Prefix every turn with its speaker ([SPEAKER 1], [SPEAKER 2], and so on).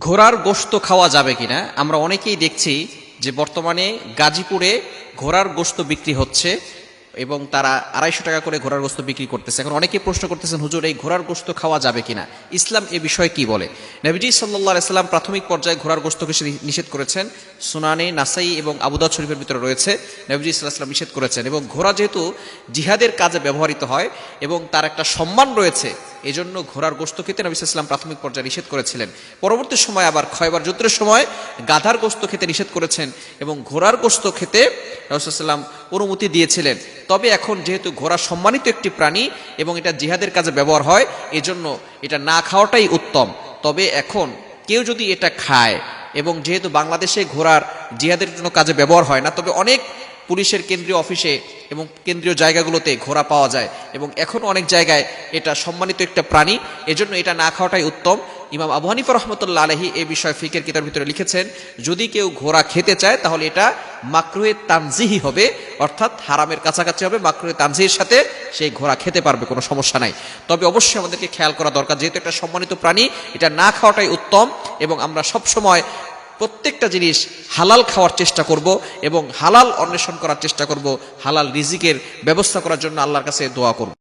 [SPEAKER 1] ঘোড়ার গোশত খাওয়া যাবে কিনা আমরা অনেকেই দেখছি যে বর্তমানে গাজীপুরে ঘোড়ার গোশত বিক্রি হচ্ছে এবং তারা 250 টাকা করে ঘোড়ার গোশত বিক্রি করতেছে। এখন অনেকেই প্রশ্ন করতেছেন, হুজুর এই ঘোড়ার গোশত খাওয়া যাবে কিনা, ইসলাম এ বিষয়ে কি বলে? নবীজি সাল্লাল্লাহু আলাইহি সাল্লাম প্রাথমিক পর্যায়ে ঘোড়ার গোশতকে নিষেধ করেছেন। সুনানে নাসাই এবং আবু দাউদ শরীফের ভিতরে রয়েছে, নবীজি সাল্লাল্লাহু আলাইহি সাল্লাম নিষেধ করেছেন। এবং ঘোড়া যেহেতু জিহাদের কাজে ব্যবহৃত হয় এবং তার একটা সম্মান রয়েছে, এজন্য ঘোড়ার গোশত খেতে নবী সাল্লাল্লাহু আলাইহি সাল্লাম প্রাথমিক পর্যায়ে নিষেধ করেছিলেন। পরবর্তী সময় আবার খয়বার যুদ্ধের সময় গাধার গোশত খেতে নিষেধ করেছেন এবং ঘোড়ার গোশত খেতে নবী সাল্লাল্লাহু আলাইহি সাল্লাম অনুমতি দিয়েছিলেন। তবে এখন যেহেতু ঘোড়া সম্মানিত একটি প্রাণী এবং এটা জিহাদের কাজে ব্যবহার হয়, এজন্য এটা না খাওয়াটাই উত্তম। তবে এখন কেউ যদি এটা খায়, এবং যেহেতু বাংলাদেশে ঘোড়ার জিহাদের জন্য কাজে ব্যবহার হয় না, তবে অনেক পুলিশের কেন্দ্রীয় অফিসে এবং কেন্দ্রীয় জায়গাগুলোতে ঘোড়া পাওয়া যায় এবং এখন অনেক জায়গায় এটা সম্মানিত একটা প্রাণী, এজন্য এটা না খাওয়াটাই উত্তম। ইমাম আবু হানিফা রাহমাতুল্লাহ আলাইহি এই বিষয়ে ফিকের কিতাবের ভিতরে লিখেছেন, যদি কেউ ঘোড়া খেতে চায় তাহলে এটা মাকরুহে তানজিহি হবে, অর্থাৎ হারামের কাছাকাছি হবে। মাকরুহে তানজিহির সাথে সেই ঘোড়া খেতে পারবে, কোনো সমস্যা নাই। তবে অবশ্যই আমাদেরকে খেয়াল করা দরকার, যেহেতু একটা সম্মানিত প্রাণী, এটা না খাওয়াটাই উত্তম। এবং আমরা সব সময় প্রত্যেকটা জিনিস হালাল খাওয়ার চেষ্টা করব এবং হালাল অন্বেষণ করার চেষ্টা করব, হালাল রিজিকের ব্যবস্থা করার জন্য আল্লাহর কাছে দোয়া করব।